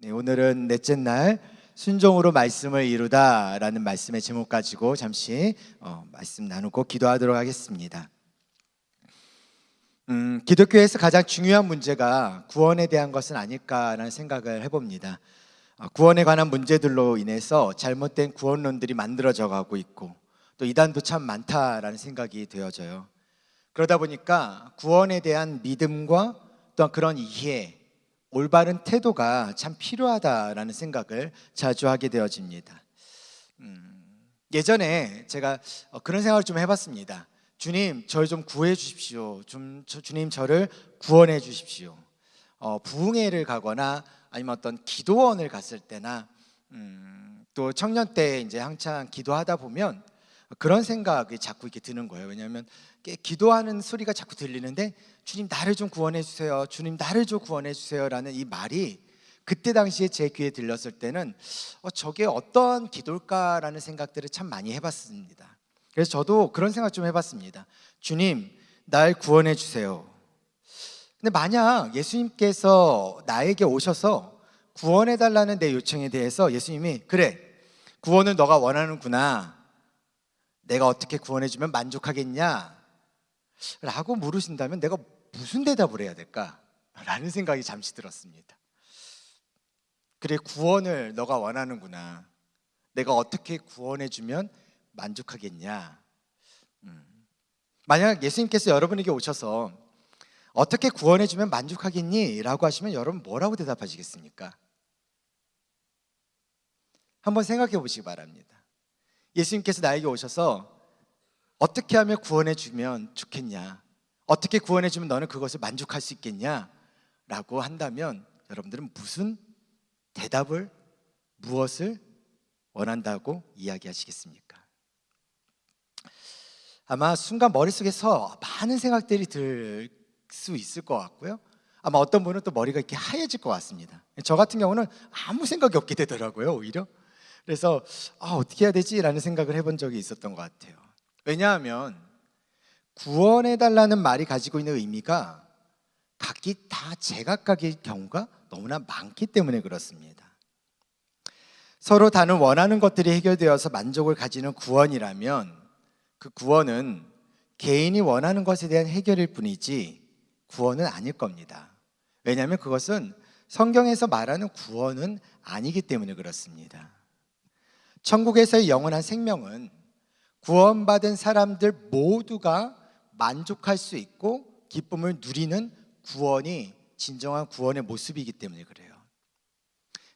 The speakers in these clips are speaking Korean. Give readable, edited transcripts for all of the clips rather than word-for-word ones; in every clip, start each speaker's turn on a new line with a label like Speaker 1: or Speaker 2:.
Speaker 1: 네, 오늘은 넷째 날 순종으로 말씀을 이루다라는 말씀의 제목 가지고 잠시 말씀 나누고 기도하도록 하겠습니다. 기독교에서 가장 중요한 문제가 구원에 대한 것은 아닐까라는 생각을 해봅니다. 구원에 관한 문제들로 인해서 잘못된 구원론들이 만들어져 가고 있고 또 이단도 참 많다라는 생각이 되어져요. 그러다 보니까 구원에 대한 믿음과 또 그런 이해, 올바른 태도가 참 필요하다라는 생각을 자주 하게 되어집니다. 예전에 제가 그런 생각을 좀 해봤습니다. 주님, 저를 좀 구해 주십시오. 주님, 저를 구원해 주십시오. 부흥회를 가거나 아니면 어떤 기도원을 갔을 때나 또 청년 때 이제 한창 기도하다 보면 그런 생각이 자꾸 이렇게 드는 거예요. 왜냐하면 기도하는 소리가 자꾸 들리는데 주님 나를 좀 구원해 주세요. 주님 나를 좀 구원해 주세요라는 이 말이 그때 당시에 제 귀에 들렸을 때는 저게 어떤 기도일까라는 생각들을 참 많이 해봤습니다. 그래서 저도 그런 생각 좀 해봤습니다. 주님 날 구원해 주세요. 근데 만약 예수님께서 나에게 오셔서 구원해 달라는 내 요청에 대해서 예수님이 그래 구원을 너가 원하는구나, 내가 어떻게 구원해주면 만족하겠냐? 라고 물으신다면 내가 무슨 대답을 해야 될까? 라는 생각이 잠시 들었습니다. 그래, 구원을 너가 원하는구나. 내가 어떻게 구원해주면 만족하겠냐? 만약 예수님께서 여러분에게 오셔서 어떻게 구원해주면 만족하겠니? 라고 하시면 여러분 뭐라고 대답하시겠습니까? 한번 생각해 보시기 바랍니다. 예수님께서 나에게 오셔서 어떻게 하면 구원해 주면 좋겠냐, 어떻게 구원해 주면 너는 그것을 만족할 수 있겠냐 라고 한다면 여러분들은 무슨 대답을, 무엇을 원한다고 이야기하시겠습니까? 아마 순간 머릿속에서 많은 생각들이 들 수 있을 것 같고요. 아마 어떤 분은 또 머리가 이렇게 하얘질 것 같습니다. 저 같은 경우는 아무 생각이 없게 되더라고요, 오히려. 그래서 어떻게 해야 되지? 라는 생각을 해본 적이 있었던 것 같아요. 왜냐하면 구원해달라는 말이 가지고 있는 의미가 각기 다 제각각의 경우가 너무나 많기 때문에 그렇습니다. 서로 다른 원하는 것들이 해결되어서 만족을 가지는 구원이라면 그 구원은 개인이 원하는 것에 대한 해결일 뿐이지 구원은 아닐 겁니다. 왜냐하면 그것은 성경에서 말하는 구원은 아니기 때문에 그렇습니다. 천국에서의 영원한 생명은 구원받은 사람들 모두가 만족할 수 있고 기쁨을 누리는 구원이 진정한 구원의 모습이기 때문에 그래요.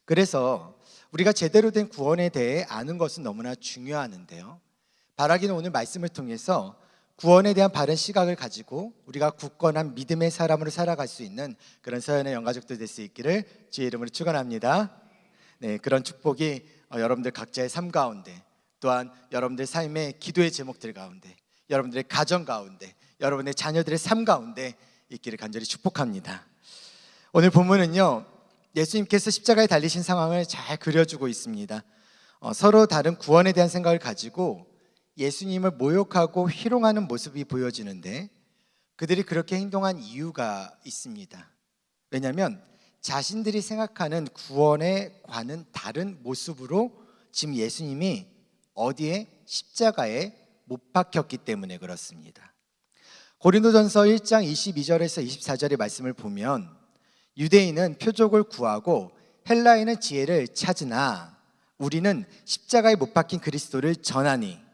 Speaker 1: 그래서 우리가 제대로 된 구원에 대해 아는 것은 너무나 중요하는데요, 바라기는 오늘 말씀을 통해서 구원에 대한 바른 시각을 가지고 우리가 굳건한 믿음의 사람으로 살아갈 수 있는 그런 서연의 영가족들 될 수 있기를 주의 이름으로 축원합니다. 네, 그런 축복이 여러분들 각자의 삶 가운데, 또한 여러분들 삶의 기도의 제목들 가운데, 여러분들의 가정 가운데, 여러분의 자녀들의 삶 가운데 있기를 간절히 축복합니다. 오늘 본문은요, 예수님께서 십자가에 달리신 상황을 잘 그려주고 있습니다. 서로 다른 구원에 대한 생각을 가지고 예수님을 모욕하고 희롱하는 모습이 보여지는데 그들이 그렇게 행동한 이유가 있습니다. 왜냐하면 자신들이 생각하는 구원에 관한 다른 모습으로 지금 예수님이 어디에? 십자가에 못 박혔기 때문에 그렇습니다. 고린도전서 1장 22절에서 24절의 말씀을 보면 유대인은 표적을 구하고 헬라인은 지혜를 찾으나 우리는 십자가에 못 박힌 그리스도를 전하니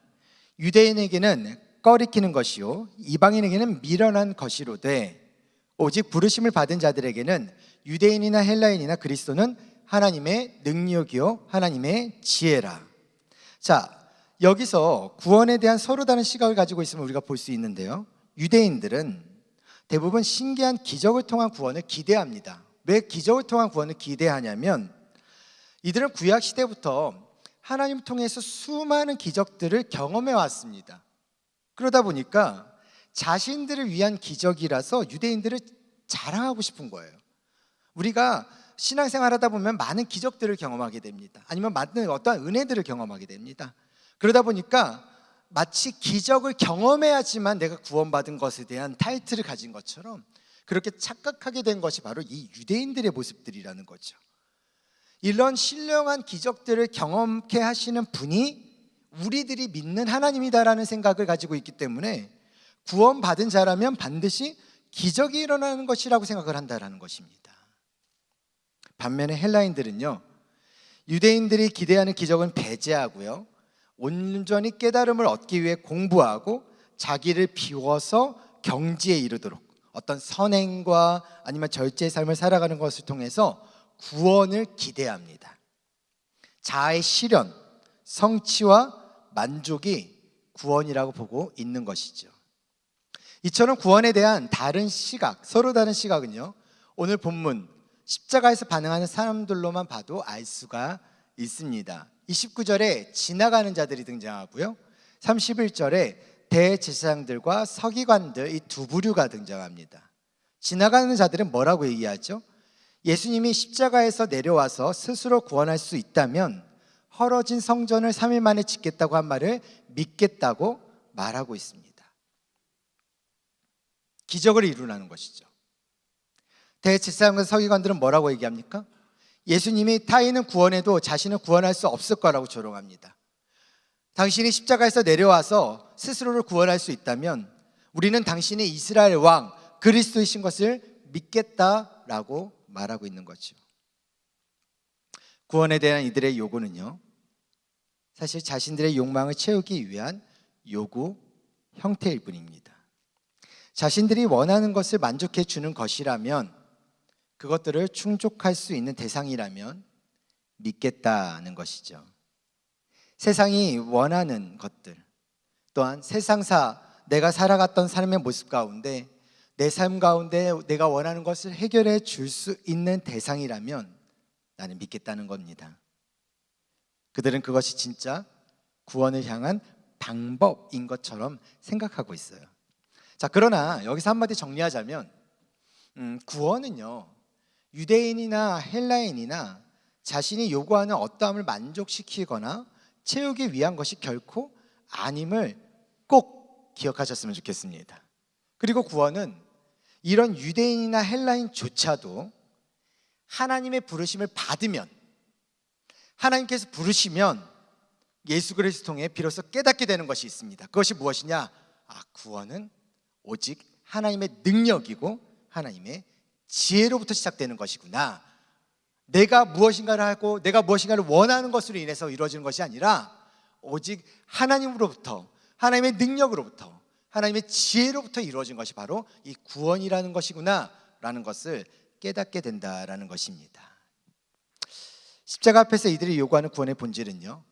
Speaker 1: 유대인에게는 꺼리키는 것이요 이방인에게는 미련한 것이로되 오직 부르심을 받은 자들에게는 유대인이나 헬라인이나 그리스도는 하나님의 능력이요 하나님의 지혜라. 자, 여기서 구원에 대한 서로 다른 시각을 가지고 있으면 우리가 볼 수 있는데요, 유대인들은 대부분 신기한 기적을 통한 구원을 기대합니다. 왜 기적을 통한 구원을 기대하냐면 이들은 구약 시대부터 하나님을 통해서 수많은 기적들을 경험해 왔습니다. 그러다 보니까 자신들을 위한 기적이라서 유대인들을 자랑하고 싶은 거예요. 우리가 신앙생활 하다 보면 많은 기적들을 경험하게 됩니다. 아니면 많은 어떠한 은혜들을 경험하게 됩니다. 그러다 보니까 마치 기적을 경험해야지만 내가 구원받은 것에 대한 타이틀을 가진 것처럼 그렇게 착각하게 된 것이 바로 이 유대인들의 모습들이라는 거죠. 이런 신령한 기적들을 경험케 하시는 분이 우리들이 믿는 하나님이다라는 생각을 가지고 있기 때문에 구원받은 자라면 반드시 기적이 일어나는 것이라고 생각을 한다라는 것입니다. 반면에 헬라인들은요, 유대인들이 기대하는 기적은 배제하고요, 온전히 깨달음을 얻기 위해 공부하고 자기를 비워서 경지에 이르도록 어떤 선행과 아니면 절제의 삶을 살아가는 것을 통해서 구원을 기대합니다. 자아의 실현, 성취와 만족이 구원이라고 보고 있는 것이죠. 이처럼 구원에 대한 다른 시각, 서로 다른 시각은요, 오늘 본문 십자가에서 반응하는 사람들로만 봐도 알 수가 있습니다. 29절에 지나가는 자들이 등장하고요, 31절에 대제사장들과 서기관들, 이 두 부류가 등장합니다. 지나가는 자들은 뭐라고 얘기하죠? 예수님이 십자가에서 내려와서 스스로 구원할 수 있다면 헐어진 성전을 3일 만에 짓겠다고 한 말을 믿겠다고 말하고 있습니다. 기적을 이루라는 것이죠. 대제사장과 서기관들은 뭐라고 얘기합니까? 예수님이 타인은 구원해도 자신은 구원할 수 없을 거라고 조롱합니다. 당신이 십자가에서 내려와서 스스로를 구원할 수 있다면 우리는 당신이 이스라엘 왕 그리스도이신 것을 믿겠다라고 말하고 있는 거죠. 구원에 대한 이들의 요구는요, 사실 자신들의 욕망을 채우기 위한 요구 형태일 뿐입니다. 자신들이 원하는 것을 만족해 주는 것이라면, 그것들을 충족할 수 있는 대상이라면 믿겠다는 것이죠. 세상이 원하는 것들, 또한 세상사 내가 살아갔던 삶의 모습 가운데 내 삶 가운데 내가 원하는 것을 해결해 줄 수 있는 대상이라면 나는 믿겠다는 겁니다. 그들은 그것이 진짜 구원을 향한 방법인 것처럼 생각하고 있어요. 자, 그러나 여기서 한마디 정리하자면 구원은요, 유대인이나 헬라인이나 자신이 요구하는 어떠함을 만족시키거나 채우기 위한 것이 결코 아님을 꼭 기억하셨으면 좋겠습니다. 그리고 구원은 이런 유대인이나 헬라인조차도 하나님의 부르심을 받으면, 하나님께서 부르시면 예수 그리스도 통해 비로소 깨닫게 되는 것이 있습니다. 그것이 무엇이냐? 구원은 오직 하나님의 능력이고 하나님의 지혜로부터 시작되는 것이구나. 내가 무엇인가를 하고 내가 무엇인가를 원하는 것으로 인해서 이루어지는 것이 아니라 오직 하나님으로부터, 하나님의 능력으로부터, 하나님의 지혜로부터 이루어진 것이 바로 이 구원이라는 것이구나 라는 것을 깨닫게 된다라는 것입니다. 십자가 앞에서 이들이 요구하는 구원의 본질은요,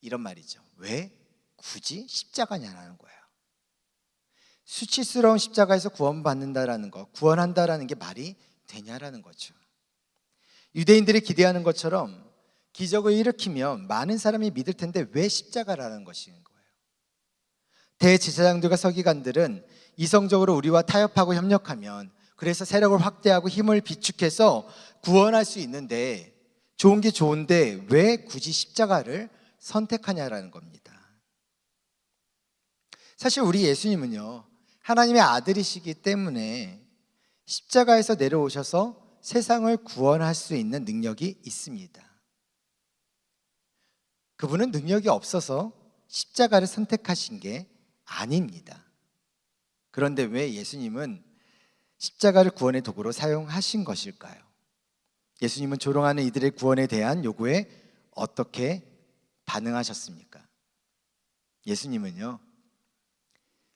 Speaker 1: 이런 말이죠. 왜 굳이 십자가냐라는 거예요. 수치스러운 십자가에서 구원받는다라는 것, 구원한다라는 게 말이 되냐라는 거죠. 유대인들이 기대하는 것처럼 기적을 일으키면 많은 사람이 믿을 텐데 왜 십자가라는 것인 거예요. 대제사장들과 서기관들은 이성적으로 우리와 타협하고 협력하면, 그래서 세력을 확대하고 힘을 비축해서 구원할 수 있는데, 좋은 게 좋은데 왜 굳이 십자가를 선택하냐라는 겁니다. 사실 우리 예수님은요, 하나님의 아들이시기 때문에 십자가에서 내려오셔서 세상을 구원할 수 있는 능력이 있습니다. 그분은 능력이 없어서 십자가를 선택하신 게 아닙니다. 그런데 왜 예수님은 십자가를 구원의 도구로 사용하신 것일까요? 예수님은 조롱하는 이들의 구원에 대한 요구에 어떻게 반응하셨습니까? 예수님은요,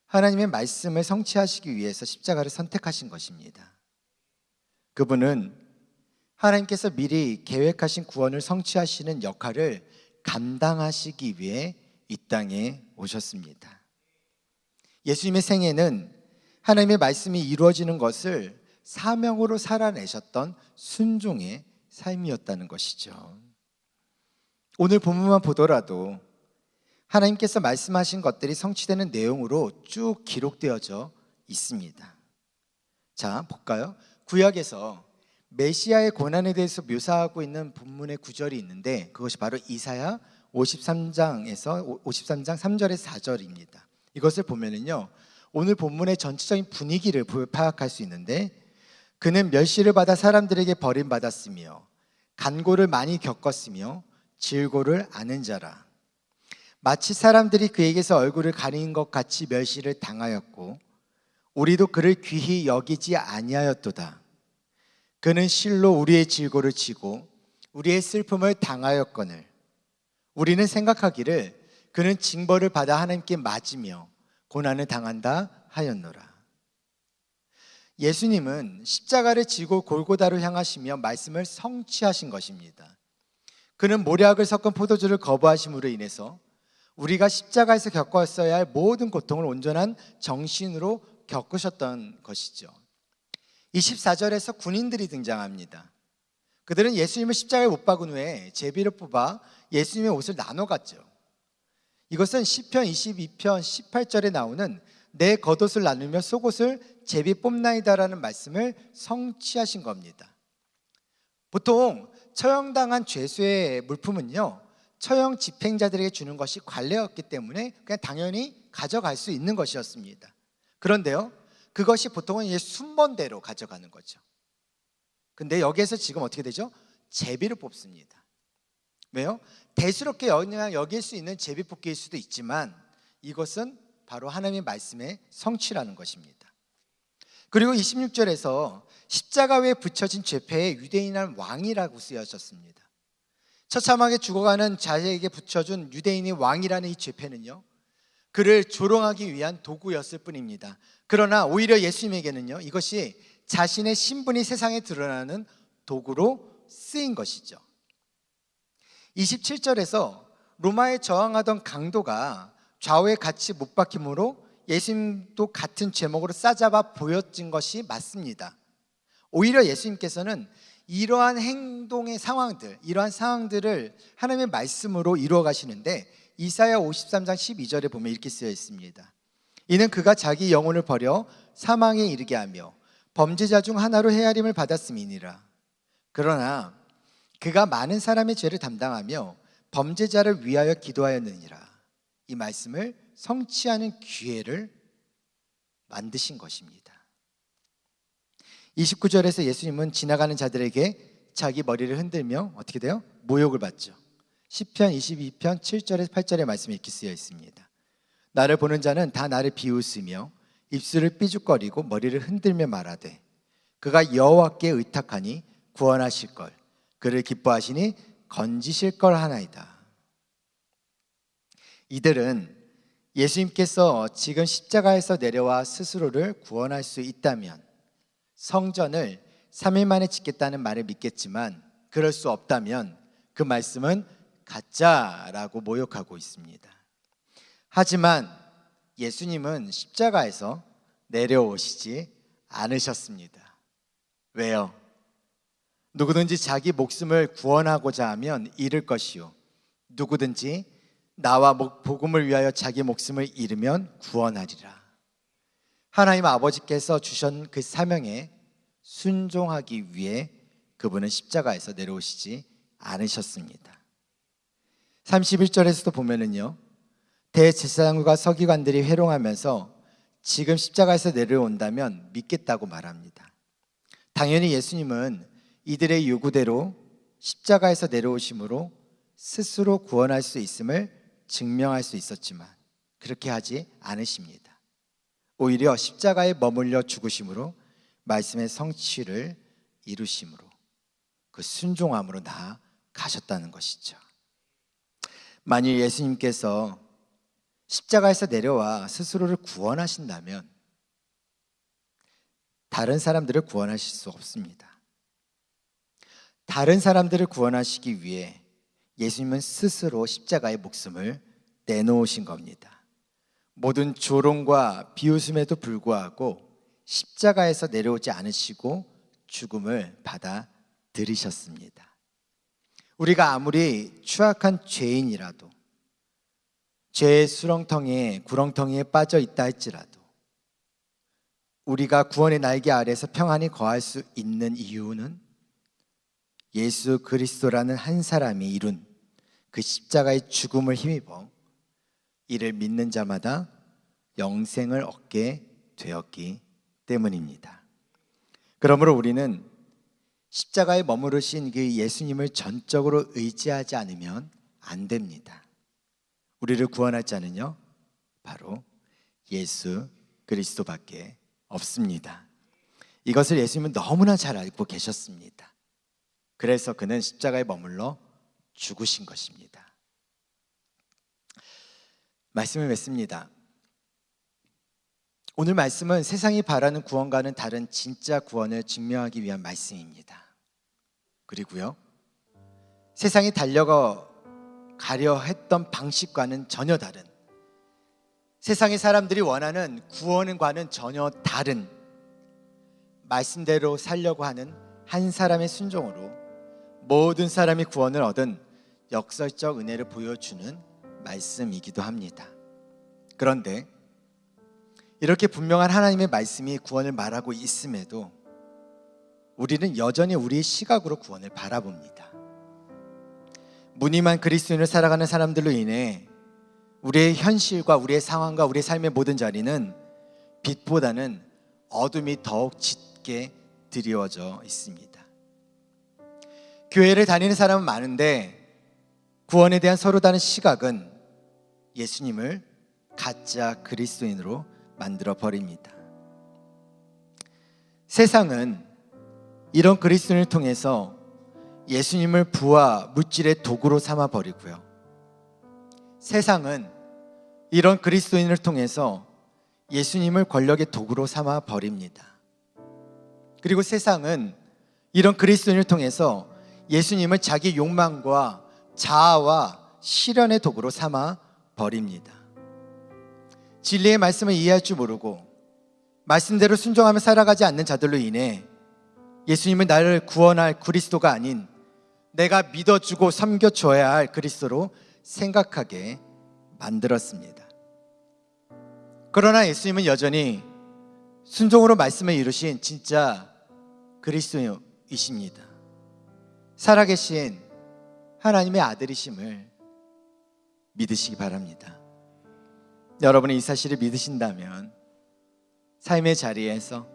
Speaker 1: 하나님의 말씀을 성취하시기 위해서 십자가를 선택하신 것입니다. 그분은 하나님께서 미리 계획하신 구원을 성취하시는 역할을 감당하시기 위해 이 땅에 오셨습니다. 예수님의 생애는 하나님의 말씀이 이루어지는 것을 사명으로 살아내셨던 순종의 삶이었다는 것이죠. 오늘 본문만 보더라도 하나님께서 말씀하신 것들이 성취되는 내용으로 쭉 기록되어져 있습니다. 자, 볼까요? 구약에서 메시아의 고난에 대해서 묘사하고 있는 본문의 구절이 있는데, 그것이 바로 이사야 53장에서 53장 3절에서 4절입니다. 이것을 보면은요, 오늘 본문의 전체적인 분위기를 파악할 수 있는데, 그는 멸시를 받아 사람들에게 버림받았으며 간고를 많이 겪었으며 질고를 아는 자라. 마치 사람들이 그에게서 얼굴을 가리는 것 같이 멸시를 당하였고 우리도 그를 귀히 여기지 아니하였도다. 그는 실로 우리의 질고를 지고 우리의 슬픔을 당하였거늘 우리는 생각하기를 그는 징벌을 받아 하나님께 맞으며 고난을 당한다 하였노라. 예수님은 십자가를 지고 골고다로 향하시며 말씀을 성취하신 것입니다. 그는 모략을 섞은 포도주를 거부하심으로 인해서 우리가 십자가에서 겪었어야 할 모든 고통을 온전한 정신으로 겪으셨던 것이죠. 24절에서 군인들이 등장합니다. 그들은 예수님을 십자가에 못 박은 후에 제비를 뽑아 예수님의 옷을 나눠 갔죠. 이것은 시편 22편 18절에 나오는 내 겉옷을 나누며 속옷을 제비 뽑나이다라는 말씀을 성취하신 겁니다. 보통 처형당한 죄수의 물품은요, 처형 집행자들에게 주는 것이 관례였기 때문에 그냥 당연히 가져갈 수 있는 것이었습니다. 그런데요, 그것이 보통은 이제 순번대로 가져가는 거죠. 근데 여기에서 지금 어떻게 되죠? 제비를 뽑습니다. 왜요? 대수롭게 여길 수 있는 제비 뽑기일 수도 있지만 이것은 바로 하나님의 말씀의 성취라는 것입니다. 그리고 26절에서 십자가 위에 붙여진 죄패에 유대인한 왕이라고 쓰여졌습니다. 처참하게 죽어가는 자에게 붙여준 유대인의 왕이라는 이 죄패는요, 그를 조롱하기 위한 도구였을 뿐입니다. 그러나 오히려 예수님에게는요, 이것이 자신의 신분이 세상에 드러나는 도구로 쓰인 것이죠. 27절에서 로마에 저항하던 강도가 좌우에 같이 못 박힘으로 예수님도 같은 제목으로 싸잡아 보여진 것이 맞습니다. 오히려 예수님께서는 이러한 행동의 상황들, 이러한 상황들을 하나님의 말씀으로 이루어 가시는데 이사야 53장 12절에 보면 이렇게 쓰여 있습니다. 이는 그가 자기 영혼을 버려 사망에 이르게 하며 범죄자 중 하나로 헤아림을 받았음이니라. 그러나 그가 많은 사람의 죄를 담당하며 범죄자를 위하여 기도하였느니라. 이 말씀을 성취하는 기회를 만드신 것입니다. 29절에서 예수님은 지나가는 자들에게 자기 머리를 흔들며 어떻게 돼요? 모욕을 받죠. 시편 22편 7절에서 8절의 말씀이 이렇게 쓰여 있습니다. 나를 보는 자는 다 나를 비웃으며 입술을 삐죽거리고 머리를 흔들며 말하되 그가 여호와께 의탁하니 구원하실 걸, 그를 기뻐하시니 건지실 걸 하나이다. 이들은 예수님께서 지금 십자가에서 내려와 스스로를 구원할 수 있다면 성전을 3일 만에 짓겠다는 말을 믿겠지만 그럴 수 없다면 그 말씀은 가짜라고 모욕하고 있습니다. 하지만 예수님은 십자가에서 내려오시지 않으셨습니다. 왜요? 누구든지 자기 목숨을 구원하고자 하면 잃을 것이요 누구든지 나와 복음을 위하여 자기 목숨을 잃으면 구원하리라. 하나님 아버지께서 주신 그 사명에 순종하기 위해 그분은 십자가에서 내려오시지 않으셨습니다. 31절에서도 보면은요, 대제사장과 서기관들이 회롱하면서 지금 십자가에서 내려온다면 믿겠다고 말합니다. 당연히 예수님은 이들의 요구대로 십자가에서 내려오심으로 스스로 구원할 수 있음을 증명할 수 있었지만 그렇게 하지 않으십니다. 오히려 십자가에 머물러 죽으심으로 말씀의 성취를 이루심으로 그 순종함으로 나아가셨다는 것이죠. 만일 예수님께서 십자가에서 내려와 스스로를 구원하신다면 다른 사람들을 구원하실 수 없습니다. 다른 사람들을 구원하시기 위해 예수님은 스스로 십자가의 목숨을 내놓으신 겁니다. 모든 조롱과 비웃음에도 불구하고 십자가에서 내려오지 않으시고 죽음을 받아들이셨습니다. 우리가 아무리 추악한 죄인이라도 죄의 수렁텅이에 구렁텅이에 빠져 있다 할지라도 우리가 구원의 날개 아래에서 평안히 거할 수 있는 이유는 예수 그리스도라는 한 사람이 이룬 그 십자가의 죽음을 힘입어 이를 믿는 자마다 영생을 얻게 되었기 때문입니다. 그러므로 우리는 십자가에 머무르신 그 예수님을 전적으로 의지하지 않으면 안 됩니다. 우리를 구원할 자는요, 바로 예수 그리스도밖에 없습니다. 이것을 예수님은 너무나 잘 알고 계셨습니다. 그래서 그는 십자가에 머물러 죽으신 것입니다. 말씀을 맺습니다. 오늘 말씀은 세상이 바라는 구원과는 다른 진짜 구원을 증명하기 위한 말씀입니다. 그리고요, 세상이 달려가려 했던 방식과는 전혀 다른, 세상의 사람들이 원하는 구원과는 전혀 다른, 말씀대로 살려고 하는 한 사람의 순종으로 모든 사람이 구원을 얻은 역설적 은혜를 보여주는 말씀이기도 합니다. 그런데 이렇게 분명한 하나님의 말씀이 구원을 말하고 있음에도 우리는 여전히 우리의 시각으로 구원을 바라봅니다. 무늬만 그리스도인을 살아가는 사람들로 인해 우리의 현실과 우리의 상황과 우리의 삶의 모든 자리는 빛보다는 어둠이 더욱 짙게 드리워져 있습니다. 교회를 다니는 사람은 많은데 구원에 대한 서로 다른 시각은 예수님을 가짜 그리스도인으로 만들어 버립니다. 세상은 이런 그리스도인을 통해서 예수님을 부와 물질의 도구로 삼아 버리고요, 세상은 이런 그리스도인을 통해서 예수님을 권력의 도구로 삼아 버립니다. 그리고 세상은 이런 그리스도인을 통해서 예수님을 자기 욕망과 자아와 실현의 도구로 삼아 버립니다. 진리의 말씀을 이해할 줄 모르고 말씀대로 순종하며 살아가지 않는 자들로 인해 예수님은 나를 구원할 그리스도가 아닌 내가 믿어주고 섬겨줘야 할 그리스도로 생각하게 만들었습니다. 그러나 예수님은 여전히 순종으로 말씀을 이루신 진짜 그리스도이십니다. 살아계신 하나님의 아들이심을 믿으시기 바랍니다. 여러분이 이 사실을 믿으신다면 삶의 자리에서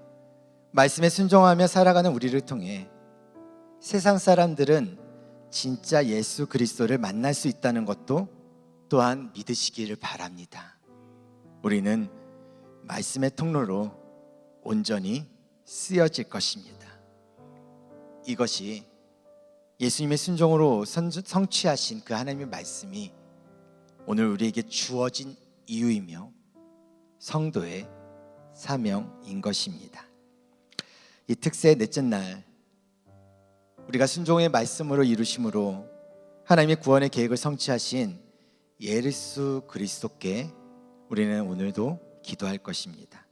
Speaker 1: 말씀에 순종하며 살아가는 우리를 통해 세상 사람들은 진짜 예수 그리스도를 만날 수 있다는 것도 또한 믿으시기를 바랍니다. 우리는 말씀의 통로로 온전히 쓰여질 것입니다. 이것이 예수님의 순종으로 성취하신 그 하나님의 말씀이 오늘 우리에게 주어진 이유이며 성도의 사명인 것입니다. 이 특세의 넷째 날, 우리가 순종의 말씀으로 이루심으로 하나님의 구원의 계획을 성취하신 예수 그리스도께 우리는 오늘도 기도할 것입니다.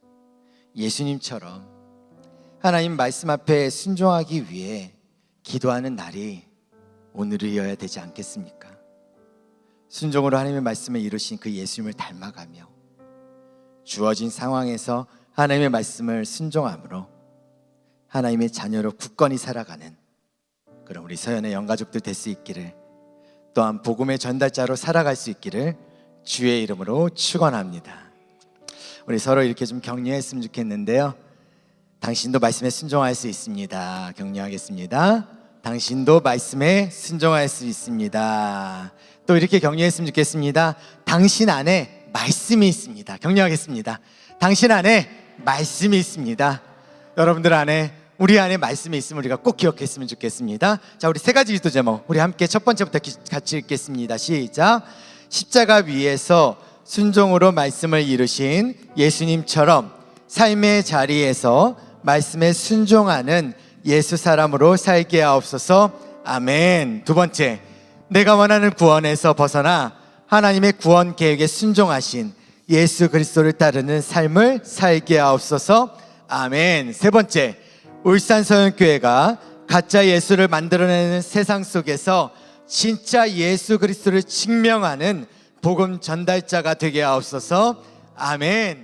Speaker 1: 예수님처럼 하나님 말씀 앞에 순종하기 위해 기도하는 날이 오늘이어야 되지 않겠습니까? 순종으로 하나님의 말씀을 이루신 그 예수님을 닮아가며 주어진 상황에서 하나님의 말씀을 순종함으로 하나님의 자녀로 굳건히 살아가는 그런 우리 서연의 영가족들 될 수 있기를, 또한 복음의 전달자로 살아갈 수 있기를 주의 이름으로 축원합니다. 우리 서로 이렇게 좀 격려했으면 좋겠는데요. 당신도 말씀에 순종할 수 있습니다. 격려하겠습니다. 당신도 말씀에 순종할 수 있습니다. 또 이렇게 격려했으면 좋겠습니다. 당신 안에 말씀이 있습니다. 격려하겠습니다. 당신 안에 말씀이 있습니다. 여러분들 안에, 우리 안에 말씀이 있으면 우리가 꼭 기억했으면 좋겠습니다. 자, 우리 세 가지 기도 제목 우리 함께 첫 번째부터 같이 읽겠습니다. 시작. 십자가 위에서 순종으로 말씀을 이루신 예수님처럼 삶의 자리에서 말씀에 순종하는 예수 사람으로 살게 하옵소서. 아멘. 두 번째, 내가 원하는 구원에서 벗어나 하나님의 구원 계획에 순종하신 예수 그리스도를 따르는 삶을 살게 하옵소서. 아멘. 세 번째, 울산서연교회가 가짜 예수를 만들어내는 세상 속에서 진짜 예수 그리스도를 증명하는 복음 전달자가 되게 하옵소서. 아멘.